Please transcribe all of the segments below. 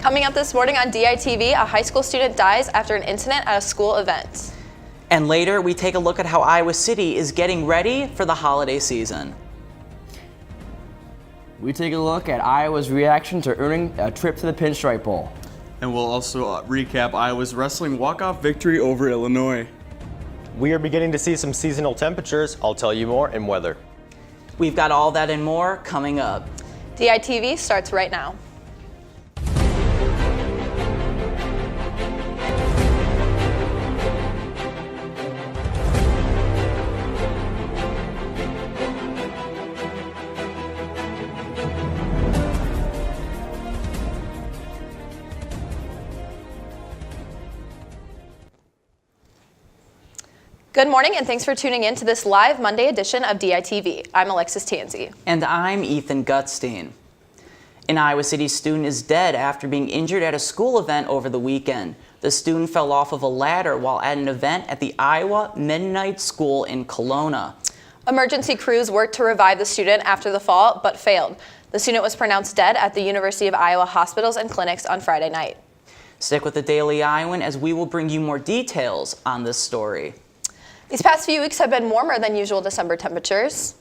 Coming up this morning on DITV, a high school student dies after an incident at a school event. And later, we take a look at how Iowa City is getting ready for the holiday season. We take a look at Iowa's reaction to earning a trip to the Pinstripe Bowl. And we'll also recap Iowa's wrestling walk-off victory over Illinois. We are beginning to see some seasonal temperatures. I'll tell you more in weather. We've got all that and more coming up. DITV starts right now. Good morning and thanks for tuning in to this live Monday edition of DITV. I'm Alexis Tansey. And I'm Ethan Gutstein. An Iowa City student is dead after being injured at a school event over the weekend. The student fell off of a ladder while at an event at the Iowa Mennonite School in Kelowna. Emergency crews worked to revive the student after the fall, but failed. The student was pronounced dead at the University of Iowa hospitals and clinics on Friday night. Stick with the Daily Iowan as we will bring you more details on this story. These past few weeks have been warmer than usual December temperatures.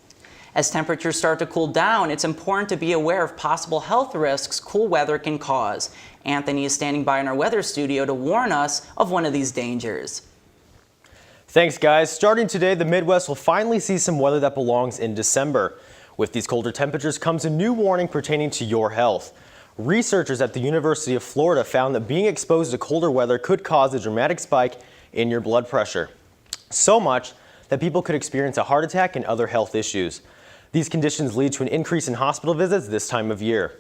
As temperatures start to cool down, it's important to be aware of possible health risks cool weather can cause. Anthony is standing by in our weather studio to warn us of one of these dangers. Thanks, guys. Starting today, the Midwest will finally see some weather that belongs in December. With these colder temperatures comes a new warning pertaining to your health. Researchers at the University of Florida found that being exposed to colder weather could cause a dramatic spike in your blood pressure. So much that people could experience a heart attack and other health issues. These conditions lead to an increase in hospital visits this time of year.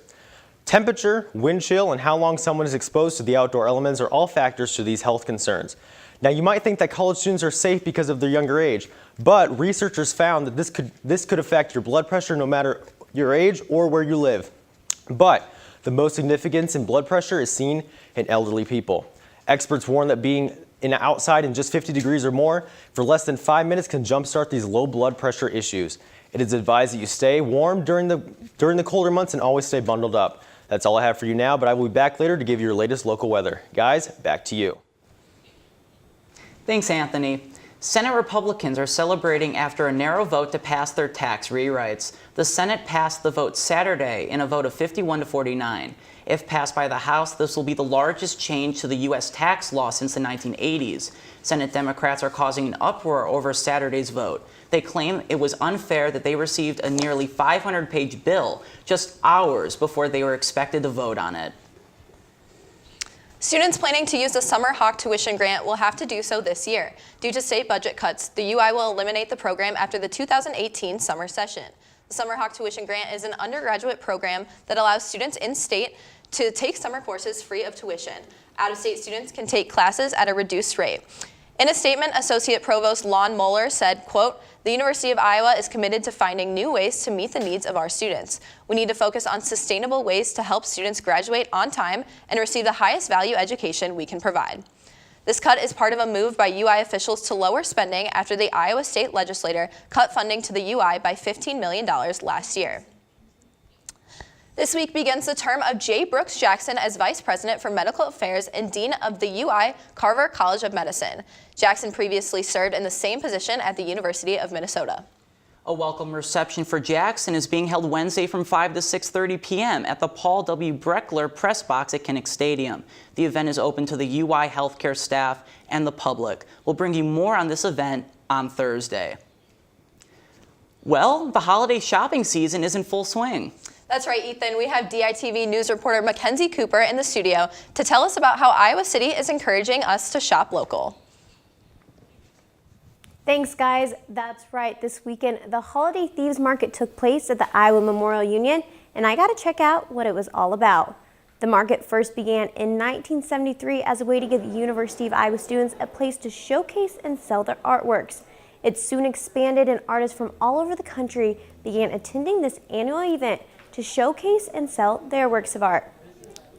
Temperature, wind chill, and how long someone is exposed to the outdoor elements are all factors to these health concerns. Now, you might think that college students are safe because of their younger age, but researchers found that this could affect your blood pressure no matter your age or where you live. But the most significance in blood pressure is seen in elderly people. Experts warn that being outside in just 50 degrees or more for less than 5 minutes can jumpstart these low blood pressure issues. It is advised that you stay warm during the colder months and always stay bundled up. That's all I have for you now, but I will be back later to give you your latest local weather. Guys, back to you. Thanks, Anthony. Senate Republicans are celebrating after a narrow vote to pass their tax rewrites. The Senate passed the vote Saturday in a vote of 51 to 49. If passed by the House, this will be the largest change to the U.S. tax law since the 1980s. Senate Democrats are causing an uproar over Saturday's vote. They claim it was unfair that they received a nearly 500-page bill just hours before they were expected to vote on it. Students planning to use the Summer Hawk tuition grant will have to do so this year. Due to state budget cuts, the UI will eliminate the program after the 2018 summer session. The Summer Hawk tuition grant is an undergraduate program that allows students in-state to take summer courses free of tuition. Out-of-state students can take classes at a reduced rate. In a statement, Associate Provost Lon Moeller said, quote, "The University of Iowa is committed to finding new ways to meet the needs of our students. We need to focus on sustainable ways to help students graduate on time and receive the highest value education we can provide." This cut is part of a move by UI officials to lower spending after the Iowa State Legislature cut funding to the UI by $15 million last year. This week begins the term of Jay Brooks Jackson as Vice President for Medical Affairs and Dean of the UI Carver College of Medicine. Jackson previously served in the same position at the University of Minnesota. A welcome reception for Jackson is being held Wednesday from 5 to 6:30 p.m. at the Paul W. Breckler Press Box at Kinnick Stadium. The event is open to the UI healthcare staff and the public. We'll bring you more on this event on Thursday. Well, the holiday shopping season is in full swing. That's right, Ethan. We have DITV News reporter Mackenzie Cooper in the studio to tell us about how Iowa City is encouraging us to shop local. Thanks, guys. That's right. This weekend, the Holiday Thieves Market took place at the Iowa Memorial Union, and I got to check out what it was all about. The market first began in 1973 as a way to give the University of Iowa students a place to showcase and sell their artworks. It soon expanded, and artists from all over the country began attending this annual event to showcase and sell their works of art,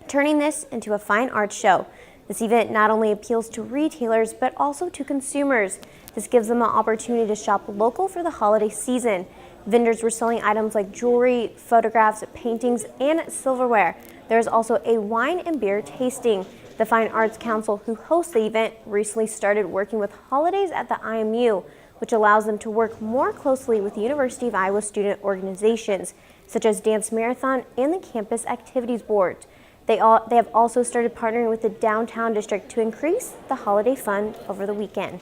turning this into a fine art show. This event not only appeals to retailers, but also to consumers. This gives them an opportunity to shop local for the holiday season. Vendors were selling items like jewelry, photographs, paintings, and silverware. There's also a wine and beer tasting. The Fine Arts Council, who hosts the event, recently started working with Holidays at the IMU, which allows them to work more closely with the University of Iowa student organizations, such as Dance Marathon and the Campus Activities Board. They have also started partnering with the Downtown District to increase the holiday fun over the weekend.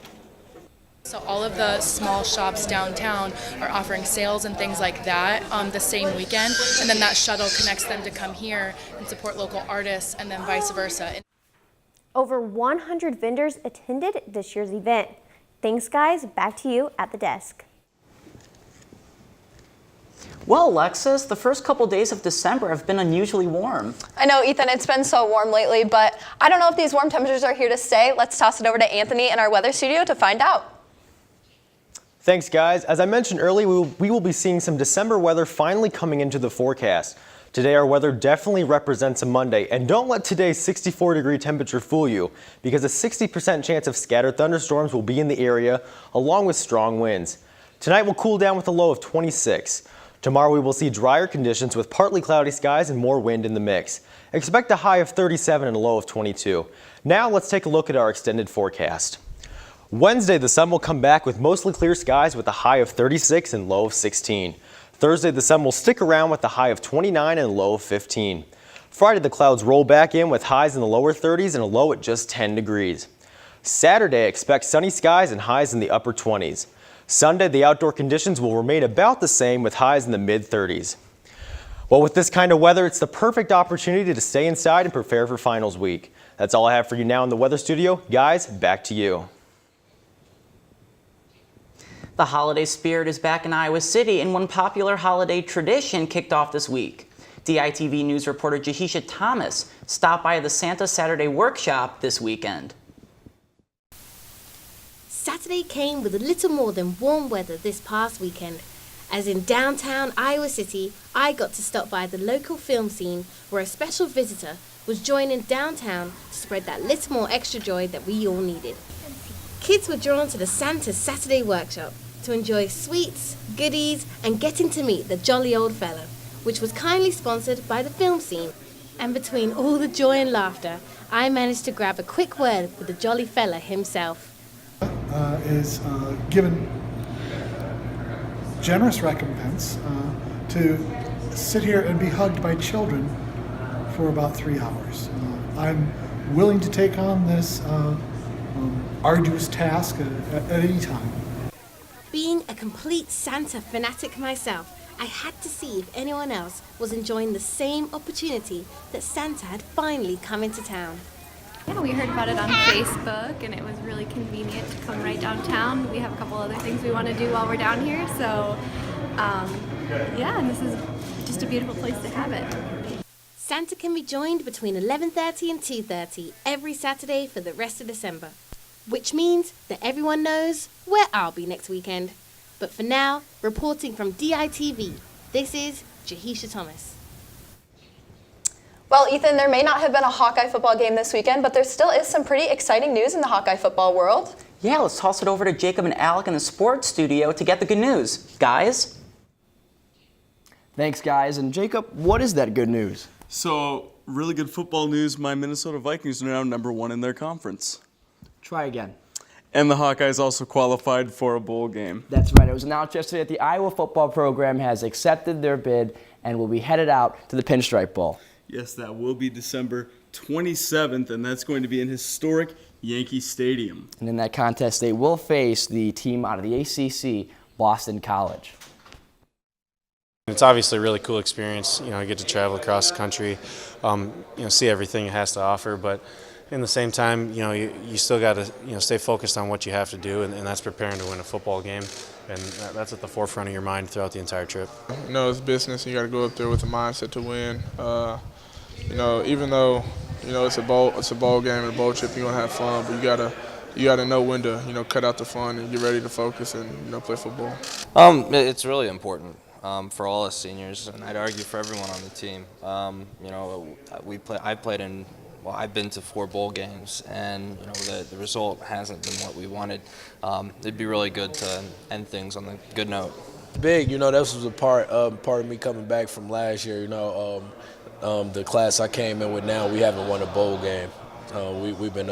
So all of the small shops downtown are offering sales and things like that the same weekend, and then that shuttle connects them to come here and support local artists, and then vice versa. Over 100 vendors attended this year's event. Thanks, guys. Back to you at the desk. Well, Alexis, the first couple days of December have been unusually warm. I know, Ethan, it's been so warm lately, but I don't know if these warm temperatures are here to stay. Let's toss it over to Anthony in our weather studio to find out. Thanks, guys. As I mentioned earlier, we will be seeing some December weather finally coming into the forecast. Today, our weather definitely represents a Monday, and don't let today's 64-degree temperature fool you, because a 60% chance of scattered thunderstorms will be in the area, along with strong winds. Tonight will cool down with a low of 26. Tomorrow we will see drier conditions with partly cloudy skies and more wind in the mix. Expect a high of 37 and a low of 22. Now let's take a look at our extended forecast. Wednesday, the sun will come back with mostly clear skies with a high of 36 and low of 16. Thursday, the sun will stick around with a high of 29 and a low of 15. Friday, the clouds roll back in with highs in the lower 30s and a low at just 10 degrees. Saturday, expect sunny skies and highs in the upper 20s. Sunday, the outdoor conditions will remain about the same with highs in the mid-30s. Well, with this kind of weather, it's the perfect opportunity to stay inside and prepare for finals week. That's all I have for you now in the weather studio. Guys, back to you. The holiday spirit is back in Iowa City, and one popular holiday tradition kicked off this week. DITV News reporter Jahisha Thomas stopped by the Santa Saturday workshop this weekend. Saturday came with a little more than warm weather this past weekend. As in downtown Iowa City, I got to stop by the local film scene where a special visitor was joining downtown to spread that little more extra joy that we all needed. Kids were drawn to the Santa Saturday workshop to enjoy sweets, goodies, and getting to meet the jolly old fella, which was kindly sponsored by the film scene. And between all the joy and laughter, I managed to grab a quick word with the jolly fella himself. Is given generous recompense to sit here and be hugged by children for about 3 hours. I'm willing to take on this arduous task at any time. Being a complete Santa fanatic myself, I had to see if anyone else was enjoying the same opportunity that Santa had finally come into town. Yeah, we heard about it on Facebook, and it was really convenient to come right downtown. We have a couple other things we want to do while we're down here, so yeah, and this is just a beautiful place to have it. Santa can be joined between 11:30 and 2:30 every Saturday for the rest of December, which means that everyone knows where I'll be next weekend. But for now, reporting from DITV, this is Jahisha Thomas. Well, Ethan, there may not have been a Hawkeye football game this weekend, but there still is some pretty exciting news in the Hawkeye football world. Yeah, let's toss it over to Jacob and Alec in the sports studio to get the good news. Guys? Thanks, guys. And Jacob, what is that good news? So, really good football news. My Minnesota Vikings are now #1 in their conference. Try again. And the Hawkeyes also qualified for a bowl game. That's right. It was announced yesterday that the Iowa football program has accepted their bid and will be headed out to the Pinstripe Bowl. Yes, that will be December 27th, and that's going to be in historic Yankee Stadium. And in that contest, they will face the team out of the ACC, Boston College. It's obviously a really cool experience. You know, I get to travel across the country, see everything it has to offer, but in the same time, you still got to, stay focused on what you have to do, and that's preparing to win a football game. And that's at the forefront of your mind throughout the entire trip. It's business. You got to go up there with a mindset to win. Even though it's a bowl game and a bowl trip, you're gonna have fun, but you gotta know when to cut out the fun and get ready to focus and play football. It's really important for all us seniors, and I'd argue for everyone on the team. I've been to 4 bowl games, and the result hasn't been what we wanted. It'd be really good to end things on a good note. Big, this was a part of me coming back from last year. the class I came in with now, we haven't won a bowl game. We've been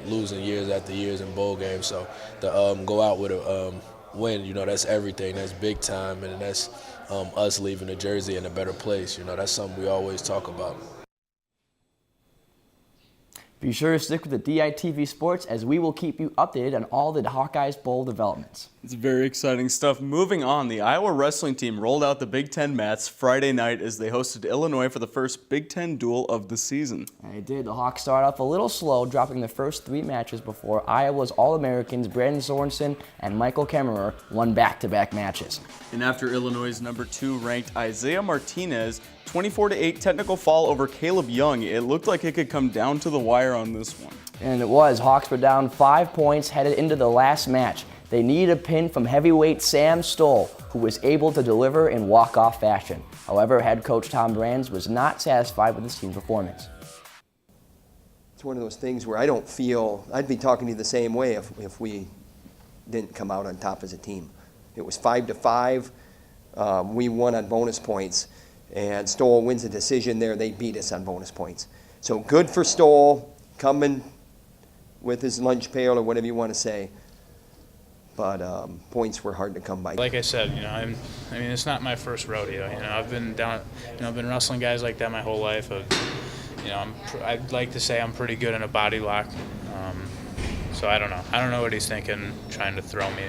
losing years after years in bowl games. So to go out with a win, that's everything. That's big time, and that's us leaving New Jersey in a better place. That's something we always talk about. Be sure to stick with the DITV Sports as we will keep you updated on all the Hawkeyes Bowl developments. It's very exciting stuff. Moving on, the Iowa wrestling team rolled out the Big Ten mats Friday night as they hosted Illinois for the first Big Ten duel of the season. And they did. The Hawks started off a little slow, dropping the first 3 matches before Iowa's All-Americans Brandon Sorensen and Michael Kemmerer won back-to-back matches. And after Illinois' number 2 ranked Isaiah Martinez 24-8 technical fall over Caleb Young, it looked like it could come down to the wire on this one. And it was. Hawks were down 5 points headed into the last match. They needed a pin from heavyweight Sam Stoll, who was able to deliver in walk-off fashion. However, head coach Tom Brands was not satisfied with his team's performance. It's one of those things where I don't feel, I'd be talking to you the same way if we didn't come out on top as a team. It was 5-5. We won on bonus points, and Stoll wins a decision there. They beat us on bonus points. So good for Stoll, coming with his lunch pail or whatever you want to say. But points were hard to come by. Like I said, I mean, it's not my first rodeo. I've been down, I've been wrestling guys like that my whole life. I'd like to say I'm pretty good in a body lock. So I don't know. I don't know what he's thinking, trying to throw me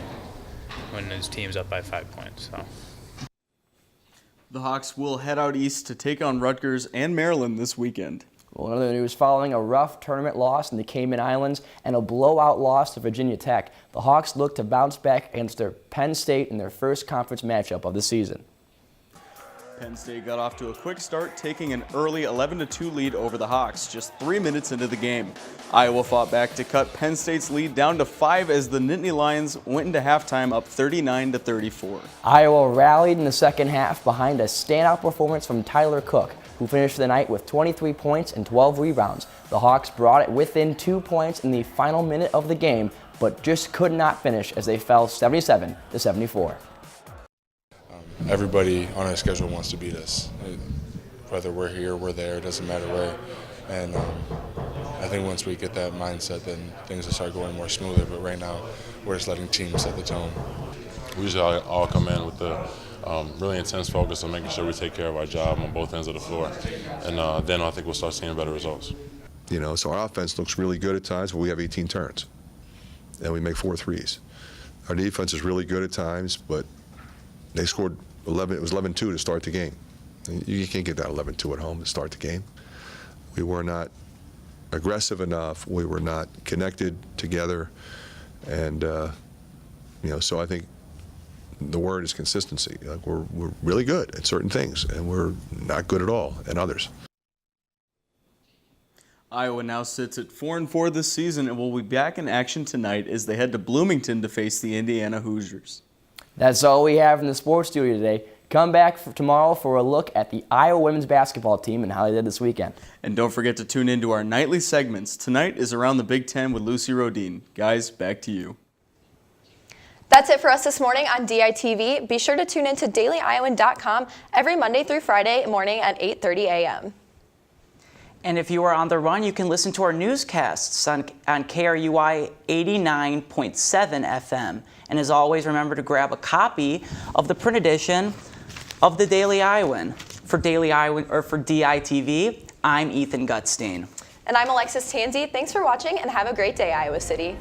when his team's up by 5 points. So. The Hawks will head out east to take on Rutgers and Maryland this weekend. Well, another news following a rough tournament loss in the Cayman Islands and a blowout loss to Virginia Tech, the Hawks look to bounce back against their Penn State in their first conference matchup of the season. Penn State got off to a quick start, taking an early 11-2 lead over the Hawks just 3 minutes into the game. Iowa fought back to cut Penn State's lead down to 5 as the Nittany Lions went into halftime up 39-34. Iowa rallied in the second half behind a standout performance from Tyler Cook, who finished the night with 23 points and 12 rebounds. The Hawks brought it within 2 points in the final minute of the game, but just could not finish as they fell 77-74. Everybody on our schedule wants to beat us. Whether we're here, we're there, it doesn't matter where. And I think once we get that mindset, then things will start going more smoother. But right now, we're just letting teams set the tone. We usually all come in with the really intense focus on making sure we take care of our job on both ends of the floor. And then I think we'll start seeing better results. So our offense looks really good at times, but we have 18 turns. And we make 4 threes. Our defense is really good at times, but they scored 11. It was 11-2 to start the game. You can't get that 11-2 at home to start the game. We were not aggressive enough. We were not connected together. And, so I think the word is consistency. Like we're really good at certain things, and we're not good at all at others. Iowa now sits at 4-4 this season and will be back in action tonight as they head to Bloomington to face the Indiana Hoosiers. That's all we have in the sports studio today. Come back tomorrow for a look at the Iowa women's basketball team and how they did this weekend. And don't forget to tune into our nightly segments. Tonight is Around the Big Ten with Lucy Rodine. Guys, back to you. That's it for us this morning on DITV. Be sure to tune in to dailyiowan.com every Monday through Friday morning at 8:30 a.m. And if you are on the run, you can listen to our newscasts on KRUI 89.7 FM. And as always, remember to grab a copy of the print edition of the Daily Iowan. For Daily Iowan or for DITV, I'm Ethan Gutstein. And I'm Alexis Tansey. Thanks for watching and have a great day, Iowa City.